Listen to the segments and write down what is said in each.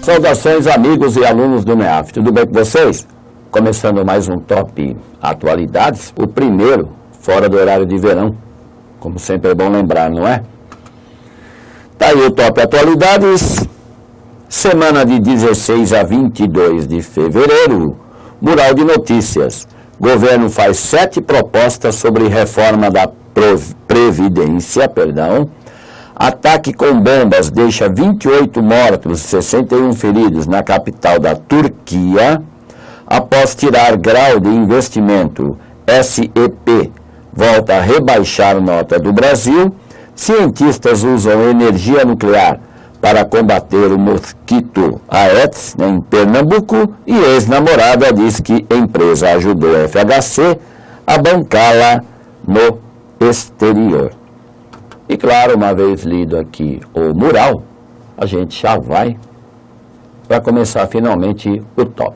Saudações, amigos e alunos do MEAF, tudo bem com vocês? Começando mais um Top Atualidades, o primeiro fora do horário de verão, como sempre é bom lembrar, não é? Tá aí o Top Atualidades, semana de 16 a 22 de fevereiro, mural de notícias. Governo faz 7 propostas sobre reforma da Previdência, Ataque com bombas deixa 28 mortos e 61 feridos na capital da Turquia. Após tirar grau de investimento, SEP volta a rebaixar nota do Brasil. Cientistas usam energia nuclear para combater o mosquito Aedes, em Pernambuco. E ex-namorada diz que a empresa ajudou a FHC a bancá-la no exterior. E claro, uma vez lido aqui o mural, a gente já vai para começar finalmente o top.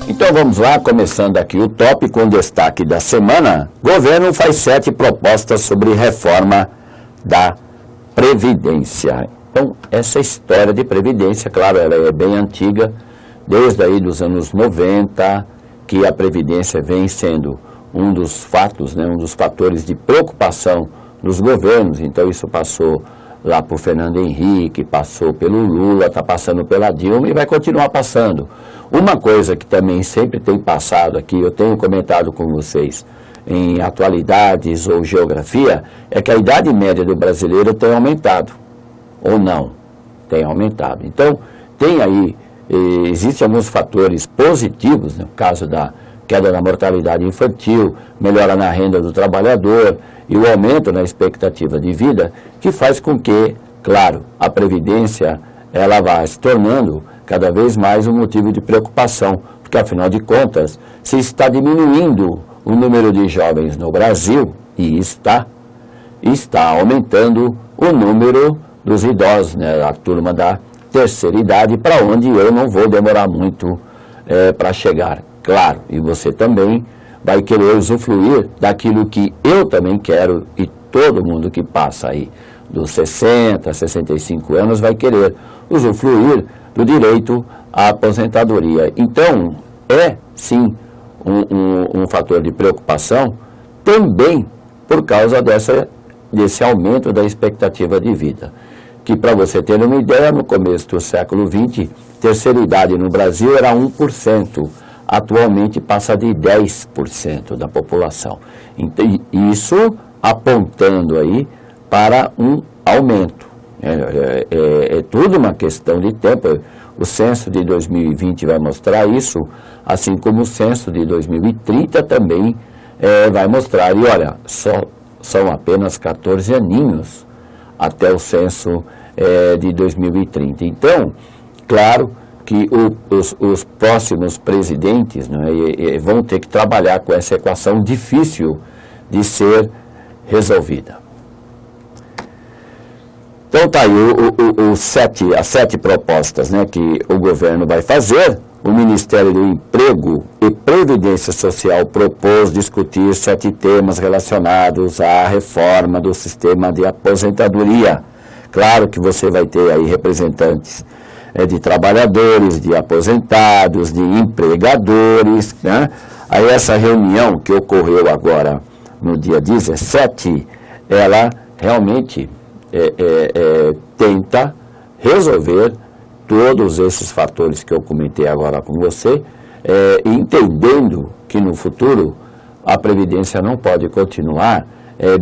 Então vamos lá, começando aqui o top com destaque da semana. Governo faz 7 propostas sobre reforma da Previdência. Então, essa história de Previdência, claro, ela é bem antiga, desde aí dos anos 90, que a Previdência vem sendo um dos fatos, um dos fatores de preocupação dos governos. Então isso passou lá por Fernando Henrique, passou pelo Lula, está passando pela Dilma e vai continuar passando. Uma coisa que também sempre tem passado aqui, eu tenho comentado com vocês em atualidades ou geografia, é que a idade média do brasileiro tem aumentado, ou não, tem aumentado. Então tem aí, existem alguns fatores positivos, no caso da queda da mortalidade infantil, melhora na renda do trabalhador e o aumento na expectativa de vida, que faz com que, claro, a Previdência ela vá se tornando cada vez mais um motivo de preocupação, porque afinal de contas, se está diminuindo o número de jovens no Brasil, e está aumentando o número dos idosos, a turma da terceira idade, para onde eu não vou demorar muito para chegar, claro, e você também vai querer usufruir daquilo que eu também quero e todo mundo que passa aí dos 60, 65 anos vai querer usufruir do direito à aposentadoria. Então, é sim um fator de preocupação também por causa desse aumento da expectativa de vida. Que, para você ter uma ideia, no começo do século XX, terceira idade no Brasil era 1%, atualmente passa de 10% da população. Então, isso apontando aí para um aumento. É tudo uma questão de tempo. O censo de 2020 vai mostrar isso, assim como o censo de 2030 também vai mostrar. E olha, são apenas 14 aninhos até o censo de 2030. Então, claro que os próximos presidentes vão ter que trabalhar com essa equação difícil de ser resolvida. Então tá aí as 7 propostas que o governo vai fazer. O Ministério do Emprego e Previdência Social propôs discutir 7 temas relacionados à reforma do sistema de aposentadoria. Claro que você vai ter aí representantes de trabalhadores, de aposentados, de empregadores, Aí essa reunião que ocorreu agora no dia 17, ela realmente tenta resolver todos esses fatores que eu comentei agora com você, entendendo que no futuro a Previdência não pode continuar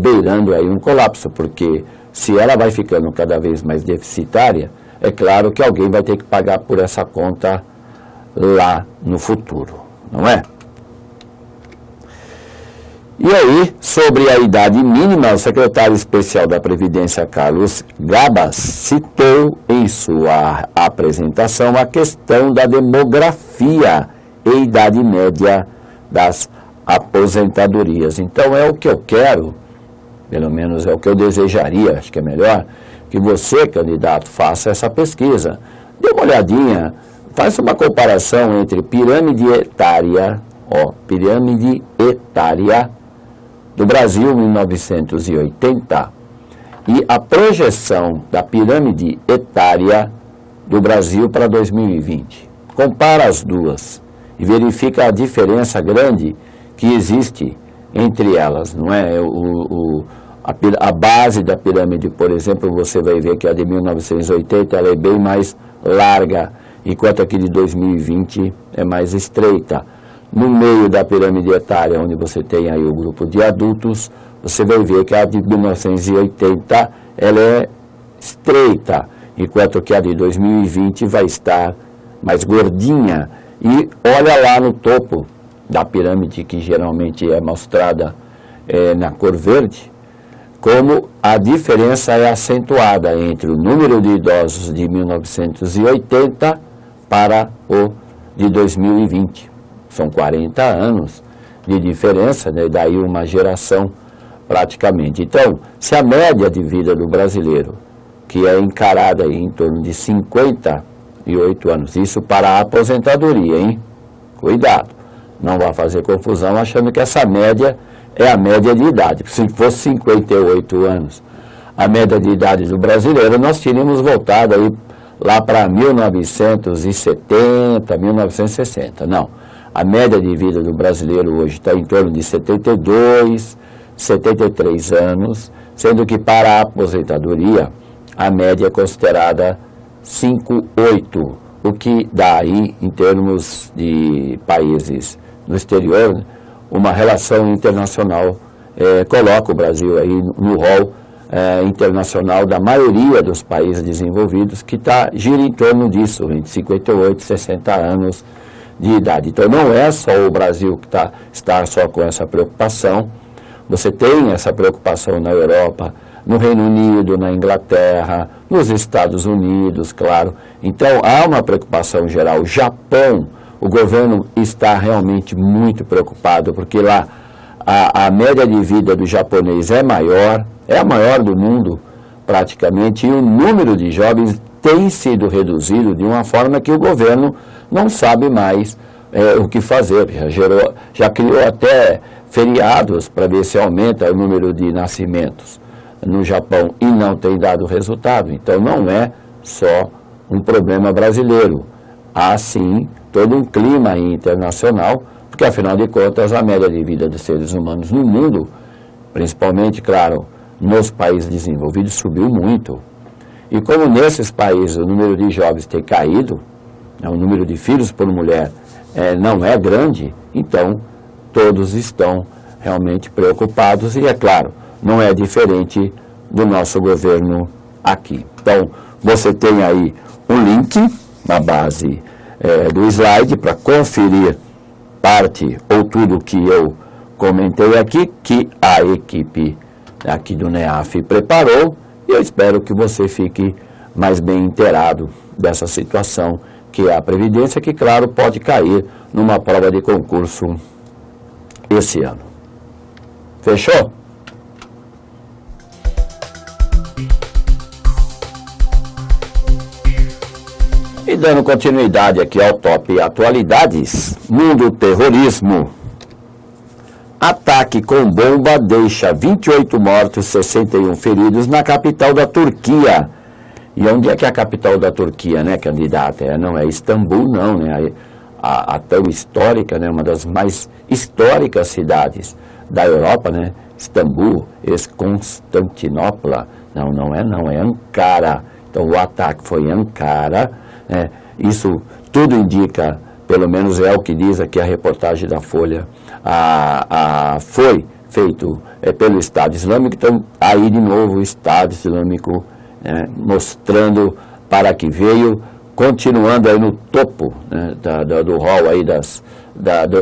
beirando aí um colapso, porque se ela vai ficando cada vez mais deficitária, é claro que alguém vai ter que pagar por essa conta lá no futuro, não é? E aí, sobre a idade mínima, o secretário especial da Previdência, Carlos Gabas, citou em sua apresentação a questão da demografia e idade média das aposentadorias. Então, é o que eu quero, pelo menos é o que eu desejaria, acho que é melhor, que você, candidato, faça essa pesquisa. Dê uma olhadinha, faça uma comparação entre pirâmide etária do Brasil em 1980 e a projeção da pirâmide etária do Brasil para 2020. Compara as duas e verifica a diferença grande que existe entre elas, não é? A base da pirâmide, por exemplo, você vai ver que a de 1980 ela é bem mais larga, enquanto a de 2020 é mais estreita. No meio da pirâmide etária, onde você tem aí o grupo de adultos, você vai ver que a de 1980 ela é estreita, enquanto que a de 2020 vai estar mais gordinha. E olha lá no topo da pirâmide, que geralmente é mostrada na cor verde, como a diferença é acentuada entre o número de idosos de 1980 para o de 2020. São 40 anos de diferença, né? Daí uma geração praticamente. Então, se a média de vida do brasileiro, que é encarada aí em torno de 58 anos, isso para a aposentadoria, hein? Cuidado, não vá fazer confusão achando que essa média é a média de idade. Se fosse 58 anos, a média de idade do brasileiro, nós teríamos voltado aí lá para 1970, 1960. Não, a média de vida do brasileiro hoje está em torno de 72, 73 anos, sendo que para a aposentadoria, a média é considerada 58, o que dá aí, em termos de países no exterior, uma relação internacional, coloca o Brasil aí no rol internacional da maioria dos países desenvolvidos, que gira em torno disso, entre 58 e 60 anos de idade. Então não é só o Brasil que está só com essa preocupação, você tem essa preocupação na Europa, no Reino Unido, na Inglaterra, nos Estados Unidos, claro. Então há uma preocupação geral. O Japão, o governo está realmente muito preocupado, porque lá a média de vida do japonês é maior, é a maior do mundo praticamente, e o número de jovens tem sido reduzido de uma forma que o governo não sabe mais o que fazer. Já criou até feriados para ver se aumenta o número de nascimentos no Japão e não tem dado resultado. Então não é só um problema brasileiro, há sim todo um clima internacional, porque afinal de contas a média de vida dos seres humanos no mundo, principalmente, claro, nos países desenvolvidos, subiu muito. E como nesses países o número de jovens tem caído, o número de filhos por mulher não é grande, então todos estão realmente preocupados e, é claro, não é diferente do nosso governo aqui. Então, você tem aí um link na base do slide para conferir parte ou tudo que eu comentei aqui, que a equipe aqui do NEAF preparou, e eu espero que você fique mais bem inteirado dessa situação, que é a Previdência, que, claro, pode cair numa prova de concurso esse ano. Fechou? E dando continuidade aqui ao Top Atualidades, mundo terrorismo. Ataque com bomba deixa 28 mortos, 61 feridos na capital da Turquia. E onde é que é a capital da Turquia, né, candidata? Não é Istambul, não, né? A tão histórica, né, uma das mais históricas cidades da Europa, né? Istambul, Constantinopla. Não é Ankara. Então o ataque foi em Ankara. Isso tudo indica, pelo menos é o que diz aqui a reportagem da Folha, foi feito pelo Estado Islâmico. Então aí de novo o Estado Islâmico mostrando para que veio, continuando aí no topo, né, do rol aí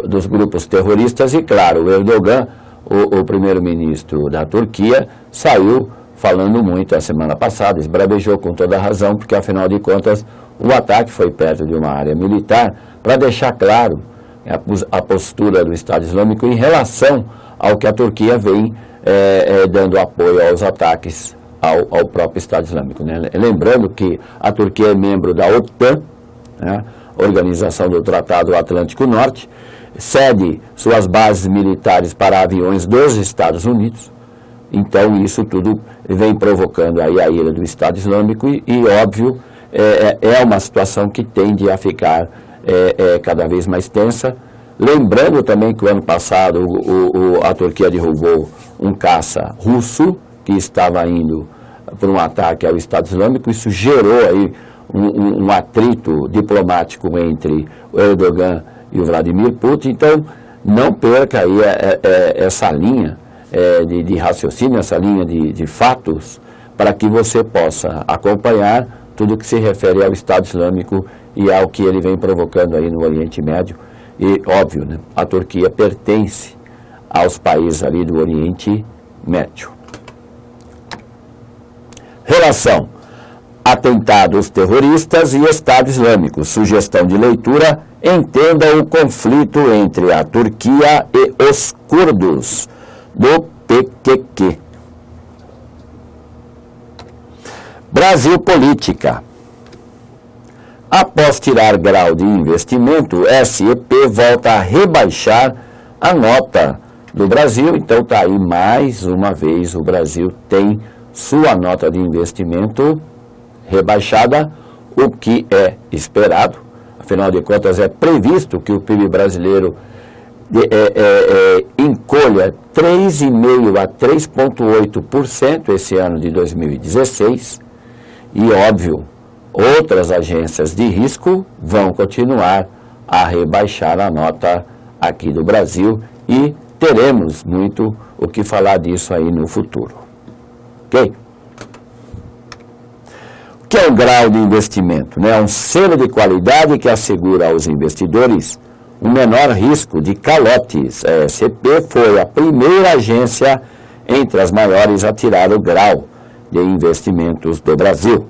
dos grupos terroristas. E claro, o Erdogan, o primeiro-ministro da Turquia, saiu falando muito a semana passada, esbravejou com toda a razão, porque afinal de contas o ataque foi perto de uma área militar, para deixar claro a postura do Estado Islâmico em relação ao que a Turquia vem dando apoio aos ataques ao próprio Estado Islâmico, né? Lembrando que a Turquia é membro da OTAN, né, Organização do Tratado Atlântico Norte, cede suas bases militares para aviões dos Estados Unidos. Então, isso tudo vem provocando aí a ira do Estado Islâmico e óbvio, é uma situação que tende a ficar cada vez mais tensa. Lembrando também que o ano passado a Turquia derrubou um caça russo que estava indo para um ataque ao Estado Islâmico. Isso gerou aí um atrito diplomático entre o Erdogan e o Vladimir Putin. Então, não perca aí essa linha de raciocínio, essa linha de fatos, para que você possa acompanhar tudo que se refere ao Estado Islâmico e ao que ele vem provocando aí no Oriente Médio. E, óbvio, né, a Turquia pertence aos países ali do Oriente Médio. Relação: atentados terroristas e Estado Islâmico. Sugestão de leitura: entenda o conflito entre a Turquia e os curdos do PKK. Brasil Política. Após tirar grau de investimento, o SEP volta a rebaixar a nota do Brasil. Então está aí mais uma vez, o Brasil tem sua nota de investimento rebaixada, o que é esperado. Afinal de contas, é previsto que o PIB brasileiro encolha 3,5% a 3,8% esse ano de 2016. E, óbvio, outras agências de risco vão continuar a rebaixar a nota aqui do Brasil e teremos muito o que falar disso aí no futuro. Ok? O que é um grau de investimento? É um selo de qualidade que assegura aos investidores um menor risco de calotes. A SEP foi a primeira agência entre as maiores a tirar o grau de investimentos do Brasil.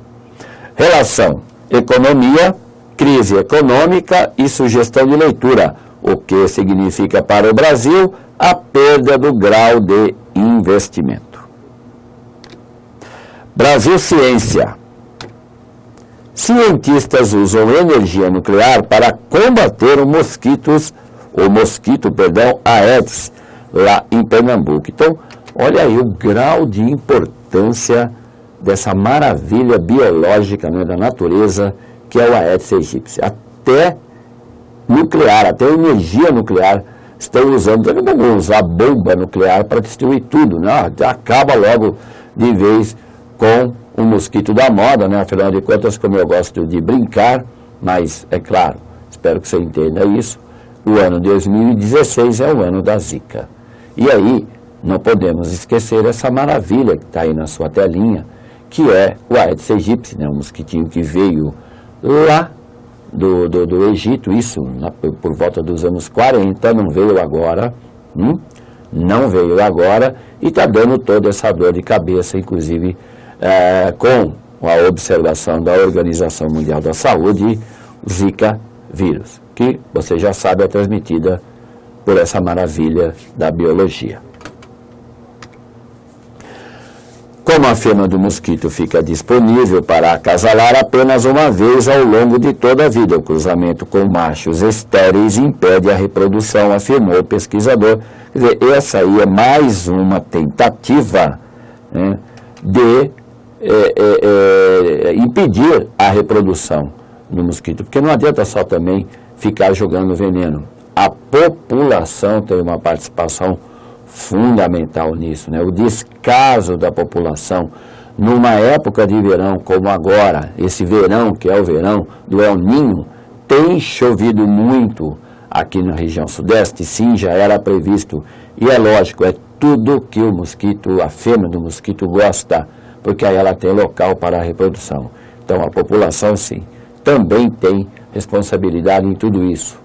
Relação: economia, crise econômica e sugestão de leitura. O que significa para o Brasil a perda do grau de investimento. Brasil Ciência. Cientistas usam energia nuclear para combater o mosquito Aedes, lá em Pernambuco. Então, olha aí o grau de importância dessa maravilha biológica, né, da natureza, que é o Aedes aegypti. Até nuclear, até energia nuclear estão usando. Não vamos usar bomba nuclear para destruir tudo, né? Acaba logo de vez com o mosquito da moda, né? Afinal de contas, como eu gosto de brincar, mas é claro, espero que você entenda isso, o ano 2016 é o ano da Zika. E aí, não podemos esquecer essa maravilha que está aí na sua telinha, que é o Aedes aegypti, né? Um mosquitinho que veio lá do Egito, isso lá por volta dos anos 40, não veio agora, não veio agora, e está dando toda essa dor de cabeça, inclusive com a observação da Organização Mundial da Saúde, Zika vírus, que você já sabe é transmitida por essa maravilha da biologia. Como a fêmea do mosquito fica disponível para acasalar apenas uma vez ao longo de toda a vida, o cruzamento com machos estéreis impede a reprodução, afirmou o pesquisador. Quer dizer, essa aí é mais uma tentativa, né, de impedir a reprodução do mosquito, porque não adianta só também ficar jogando veneno. A população tem uma participação fundamental nisso, né? O descaso da população numa época de verão como agora, esse verão que é o verão do El Niño, tem chovido muito aqui na região sudeste, sim, já era previsto, e é lógico, é tudo que o mosquito, a fêmea do mosquito gosta, porque aí ela tem local para a reprodução. Então a população, sim, também tem responsabilidade em tudo isso.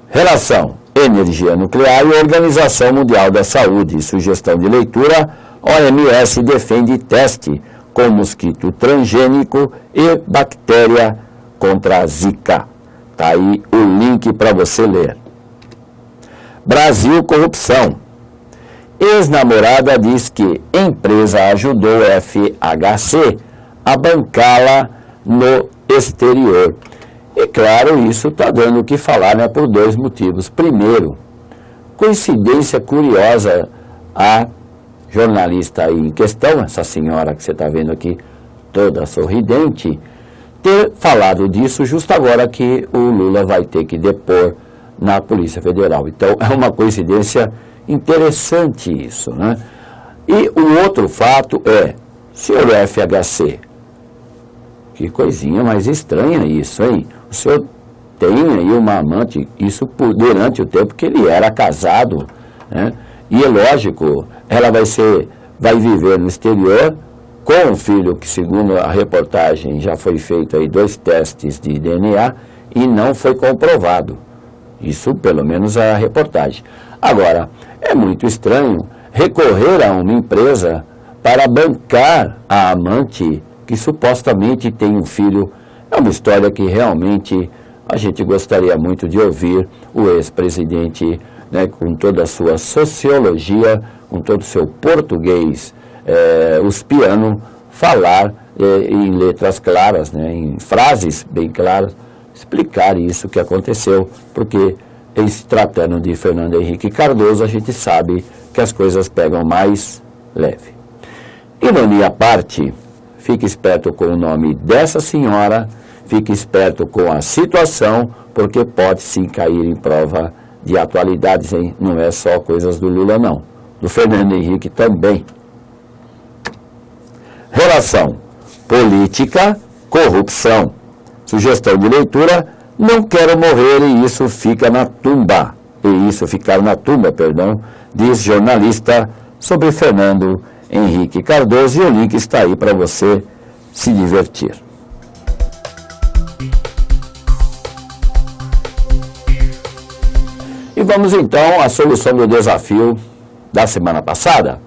Relação: energia nuclear e Organização Mundial da Saúde. Sugestão de leitura: OMS defende teste com mosquito transgênico e bactéria contra a Zika. Está aí o link para você ler. Brasil Corrupção. Ex-namorada diz que empresa ajudou FHC a bancá-la no exterior. E claro, isso está dando o que falar, né, por dois motivos. Primeiro, coincidência curiosa, a jornalista aí em questão, essa senhora que você está vendo aqui, toda sorridente, ter falado disso justo agora que o Lula vai ter que depor na Polícia Federal. Então, é uma coincidência interessante isso, né? E o outro fato é, senhor FHC, que coisinha mais estranha isso, hein? O senhor tem aí uma amante, isso durante o tempo que ele era casado, né? E é lógico, ela vai viver no exterior com um filho que, segundo a reportagem, já foi feito aí 2 testes de DNA e não foi comprovado. Isso, pelo menos, a reportagem. Agora, é muito estranho recorrer a uma empresa para bancar a amante que supostamente tem um filho. É uma história que realmente a gente gostaria muito de ouvir o ex-presidente, né, com toda a sua sociologia, com todo o seu português uspiano, falar em letras claras, né, em frases bem claras, explicar isso que aconteceu, porque em se tratando de Fernando Henrique Cardoso, a gente sabe que as coisas pegam mais leve. Ironia à parte, fique esperto com o nome dessa senhora, fique esperto com a situação, porque pode sim cair em prova de atualidades, hein? Não é só coisas do Lula, não. Do Fernando Henrique também. Relação política, corrupção. Sugestão de leitura, não quero morrer e isso fica na tumba. E isso ficar na tumba, perdão, diz jornalista sobre Fernando Henrique Cardoso, e o link está aí para você se divertir. E vamos então à solução do desafio da semana passada.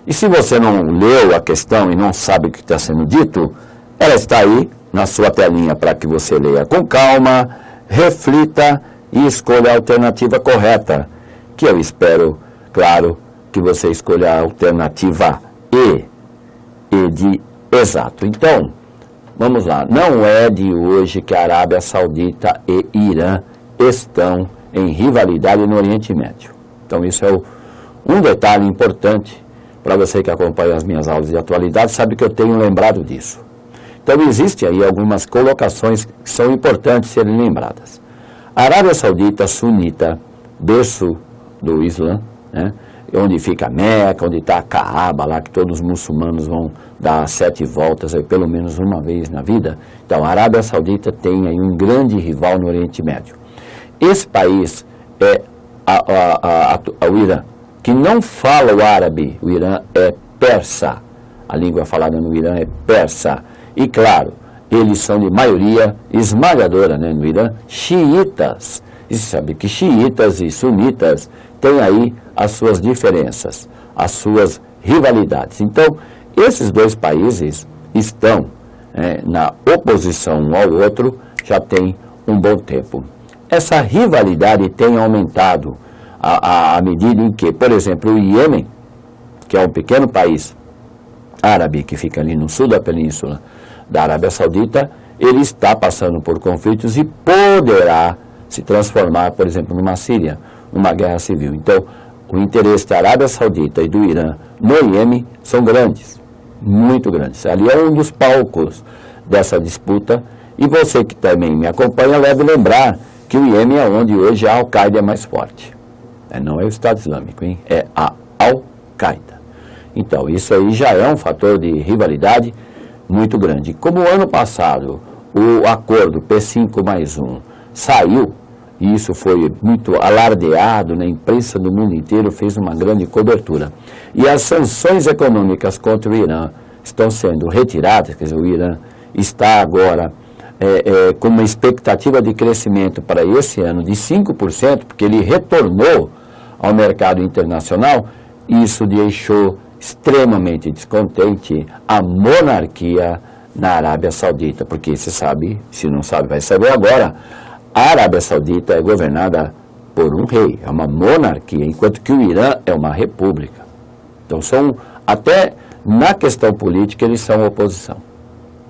E se você não leu a questão e não sabe o que está sendo dito, ela está aí na sua telinha para que você leia com calma, reflita e escolha a alternativa correta, que eu espero, claro, que você escolha a alternativa E de exato. Então, vamos lá. Não é de hoje que a Arábia Saudita e Irã estão em rivalidade no Oriente Médio. Então, isso é um detalhe importante para você que acompanha as minhas aulas de atualidade, sabe que eu tenho lembrado disso. Então, existem aí algumas colocações que são importantes serem lembradas. A Arábia Saudita sunita, berço do Islã, né, onde fica a Meca, onde está a Kaaba, lá que todos os muçulmanos vão dar 7 voltas, aí, pelo menos uma vez na vida. Então, a Arábia Saudita tem aí um grande rival no Oriente Médio. Esse país é o Irã, que não fala o árabe. O Irã é persa. A língua falada no Irã é persa. E, claro, eles são de maioria esmagadora, né, no Irã, xiitas. E você sabe que xiitas e sunitas têm aí as suas diferenças, as suas rivalidades. Então, esses dois países estão na oposição um ao outro já tem um bom tempo. Essa rivalidade tem aumentado à medida em que, por exemplo, o Iêmen, que é um pequeno país árabe que fica ali no sul da península da Arábia Saudita, ele está passando por conflitos e poderá se transformar, por exemplo, numa Síria, numa guerra civil. Então, o interesse da Arábia Saudita e do Irã no Iêmen são grandes, muito grandes. Ali é um dos palcos dessa disputa, e você que também me acompanha deve lembrar que o Iêmen é onde hoje a Al-Qaeda é mais forte. Não é o Estado Islâmico, hein? É a Al-Qaeda. Então, isso aí já é um fator de rivalidade muito grande. Como o ano passado o acordo P5+1 saiu, e isso foi muito alardeado na imprensa do mundo inteiro, fez uma grande cobertura. E as sanções econômicas contra o Irã estão sendo retiradas, quer dizer, o Irã está agora com uma expectativa de crescimento para esse ano de 5%, porque ele retornou ao mercado internacional. Isso deixou extremamente descontente a monarquia na Arábia Saudita, porque você sabe, se não sabe, vai saber agora, a Arábia Saudita é governada por um rei, é uma monarquia, enquanto que o Irã é uma república. Então, até na questão política, eles são oposição,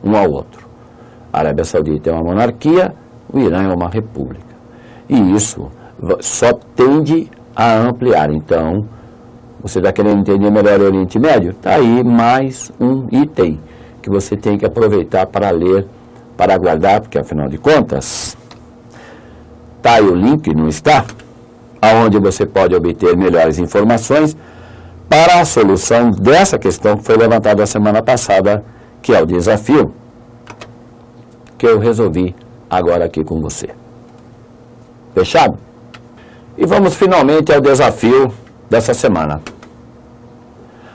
um ao outro. A Arábia Saudita é uma monarquia, O Irã é uma república. E isso só tende a ampliar. Então, você está querendo entender melhor o Oriente Médio? Está aí mais um item que você tem que aproveitar para ler, para guardar, porque afinal de contas, está aí o link, não está? Aonde você pode obter melhores informações para a solução dessa questão que foi levantada a semana passada, que é o desafio que eu resolvi agora aqui com você. Fechado? E vamos finalmente ao desafio dessa semana.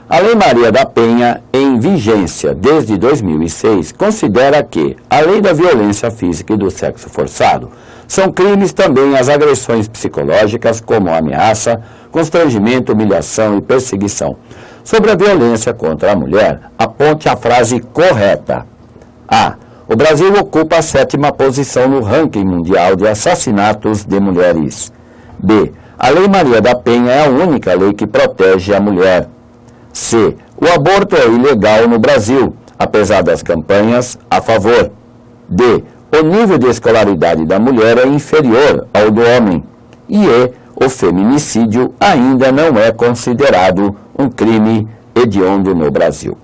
A Lei Maria da Penha, em vigência desde 2006, considera que, além da violência física e do sexo forçado, são crimes também as agressões psicológicas, como ameaça, constrangimento, humilhação e perseguição. Sobre a violência contra a mulher, aponte a frase correta. A. O Brasil ocupa a 7ª posição no ranking mundial de assassinatos de mulheres. B. A Lei Maria da Penha é a única lei que protege a mulher. C. O aborto é ilegal no Brasil, apesar das campanhas a favor. D. O nível de escolaridade da mulher é inferior ao do homem. E E. O feminicídio ainda não é considerado um crime hediondo no Brasil.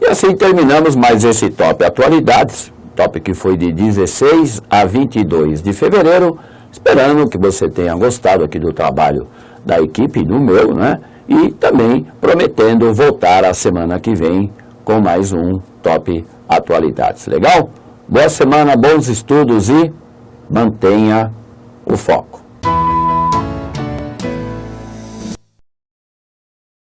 E assim terminamos mais esse Top Atualidades, top que foi de 16 a 22 de fevereiro, esperando que você tenha gostado aqui do trabalho da equipe, do meu, né? E também prometendo voltar a semana que vem com mais um Top Atualidades. Legal? Boa semana, bons estudos e mantenha o foco.